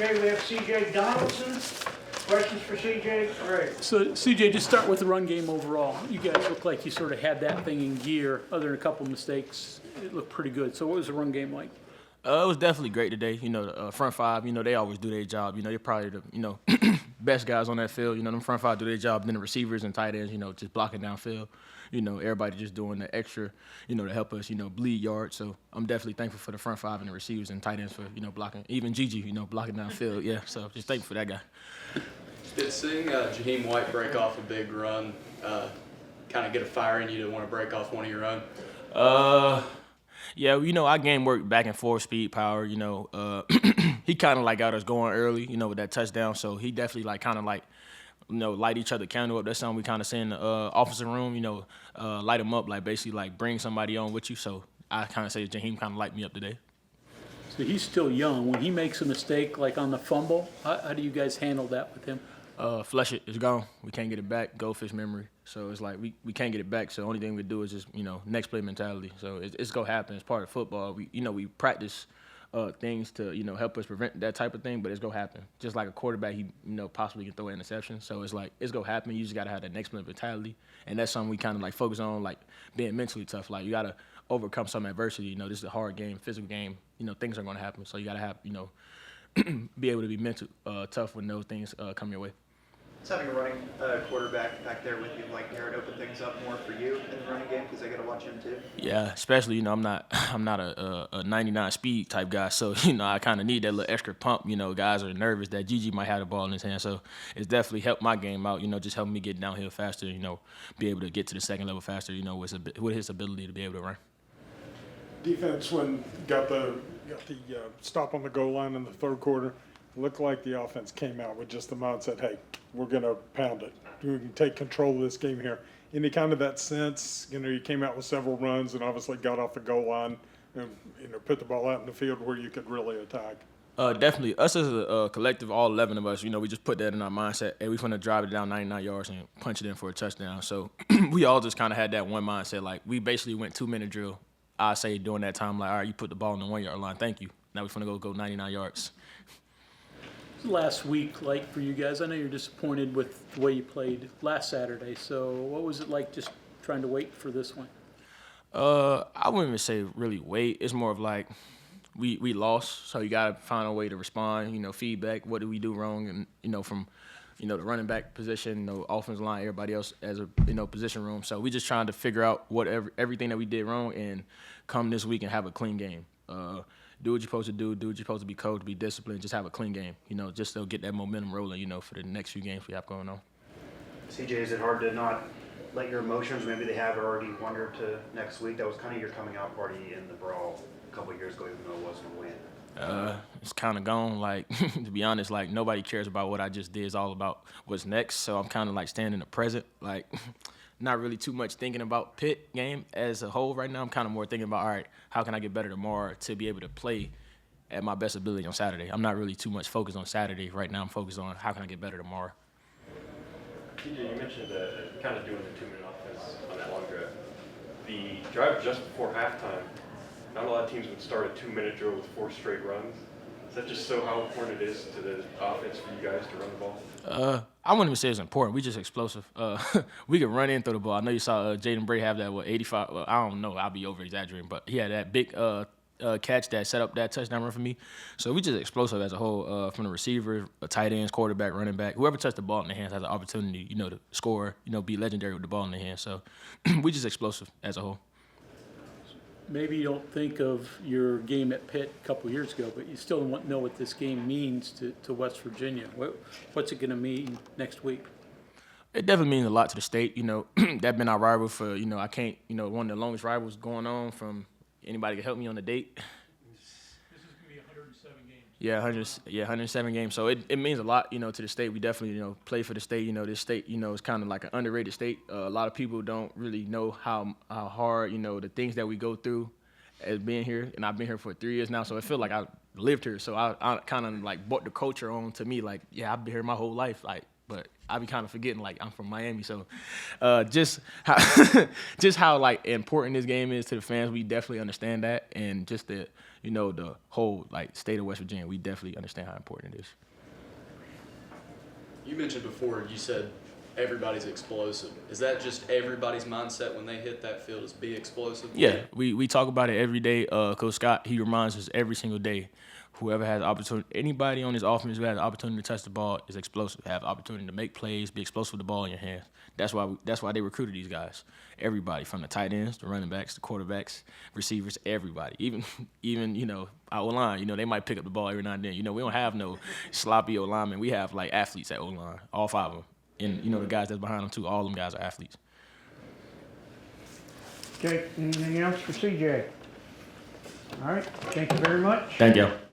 Okay, we have CJ Donaldson. Questions for CJ? All right. So, CJ, just start with the run game overall. You guys look like you sort of had that thing in gear. Other than a couple of mistakes, it looked pretty good. So what was the run game like? It was definitely great today. You know, the front five, you know, they always do their job. You know, they're probably the, you know, best guys on that field. You know, them front five do their job. Then the receivers and tight ends, you know, just blocking downfield. You know, everybody just doing the extra, you know, to help us, you know, bleed yards. So I'm definitely thankful for the front five and the receivers and tight ends for, you know, blocking. Even Gigi, you know, blocking downfield. Yeah, so just thankful for that guy. Did seeing Jaheim White break off a big run kind of get a fire in you to want to break off one of your own? Yeah, you know, our game worked back and forth, speed, power, you know. He kind of, like, got us going early, you know, with that touchdown. So he definitely, like, kind of, like, you know, light each other candle up. That's something we kind of say in the officer room, you know, light them up, like, basically, like, bring somebody on with you. So I kind of say Jaheim kind of light me up today. So he's still young. When he makes a mistake, like on the fumble, how do you guys handle that with him? Flush it. It's gone. We can't get it back. Goldfish memory. So it's like we can't get it back. So the only thing we do is just, you know, next play mentality. So it's gonna happen. It's part of football. We practice things to, you know, help us prevent that type of thing, but it's gonna happen. Just like a quarterback, he, you know, possibly can throw an interception. So it's like it's gonna happen. You just gotta have that next play mentality, and that's something we kind of like focus on, like being mentally tough. Like you gotta overcome some adversity. You know, this is a hard game, physical game. You know, things are gonna happen. So you gotta have, you know, be able to be mental tough when those things come your way. It's having a running quarterback back there with you, like, Aaron, open things up more for you in the running game because I got to watch him too. Yeah, especially, you know, I'm not a 99 speed type guy, so, you know, I kind of need that little extra pump. You know, guys are nervous that Gigi might have the ball in his hand, so it's definitely helped my game out. You know, just helping me get downhill faster. You know, be able to get to the second level faster. You know, with his ability to be able to run. Defense, when got the stop on the goal line in the third quarter, looked like the offense came out with just the mindset, hey, we're going to pound it. We can take control of this game here. Any kind of that sense, you know, you came out with several runs and obviously got off the goal line and, you know, put the ball out in the field where you could really attack. Definitely. Us as a collective, all 11 of us, you know, we just put that in our mindset. Hey, we're going to drive it down 99 yards and punch it in for a touchdown. So we all just kind of had that one mindset. Like, we basically went 2-minute drill. I say during that time, like, all right, you put the ball on the 1 yard line. Thank you. Now we're going to go 99 yards. Last week, like for you guys, I know you're disappointed with the way you played last Saturday. So what was it like just trying to wait for this one? I wouldn't even say really wait. It's more of like we lost, so you got to find a way to respond, you know, feedback. What did we do wrong? And, you know, from, you know, the running back position, you know, offensive line, everybody else as a, you know, position room. So we just trying to figure out everything that we did wrong and come this week and have a clean game. Do what you're supposed to do what you're supposed to be coached, be disciplined, just have a clean game, you know, just to get that momentum rolling, you know, for the next few games we have going on. CJ, is it hard to not let your emotions, maybe they have already wandered to next week? That was kind of your coming out party in the brawl a couple of years ago, even though it wasn't a win. It's kind of gone. Like, to be honest, like, nobody cares about what I just did. It's all about what's next. So I'm kind of, like, staying in the present. Like, not really too much thinking about Pitt game as a whole right now. I'm kind of more thinking about, all right, how can I get better tomorrow to be able to play at my best ability on Saturday. I'm not really too much focused on Saturday. Right now I'm focused on how can I get better tomorrow. TJ, you mentioned kind of doing the 2-minute offense on that long drive. The drive just before halftime, not a lot of teams would start a 2-minute drill with 4 straight runs. Is that just so how important it is to the offense for you guys to run the ball? I wouldn't even say it's important. We just explosive. We can run in through the ball. I know you saw Jaden Bray have that, 85? Well, I don't know. I'll be over-exaggerating. But he had that big catch that set up that touchdown run for me. So we just explosive as a whole, from the receiver, tight ends, quarterback, running back. Whoever touched the ball in their hands has an opportunity, you know, to score, you know, be legendary with the ball in their hands. So we just explosive as a whole. Maybe you don't think of your game at Pitt a couple years ago, but you still don't know what this game means to West Virginia. What's it going to mean next week? It definitely means a lot to the state. You know, that's been our rival for, you know, I can't, you know, one of the longest rivals going on from anybody can help me on the date. This is going to be 107 games. Yeah, 107 games. So it means a lot, you know, to the state. We definitely, you know, play for the state. You know, this state, you know, is kind of like an underrated state. A lot of people don't really know how hard, you know, the things that we go through as being here. And I've been here for 3 years now, so it feels like I lived here. So I kind of like brought the culture on to me. Like, yeah, I've been here my whole life. Like, but I be kind of forgetting like I'm from Miami, so just how just how like important this game is to the fans, we definitely understand that, and just the the whole like state of West Virginia, we definitely understand how important it is. You mentioned before, you said everybody's explosive. Is that just everybody's mindset when they hit that field, is be explosive? Yeah, we talk about it every day. Coach Scott, he reminds us every single day. Whoever has the opportunity, anybody on this offense who has the opportunity to touch the ball is explosive. Have the opportunity to make plays, be explosive with the ball in your hands. That's why they recruited these guys. Everybody, from the tight ends, the running backs, the quarterbacks, receivers, everybody. Even our O-line, they might pick up the ball every now and then. We don't have no sloppy O-linemen. We have like athletes at O-line, all 5 of them. And the guys that's behind them too, all them guys are athletes. Okay, anything else for CJ? All right, thank you very much. Thank you.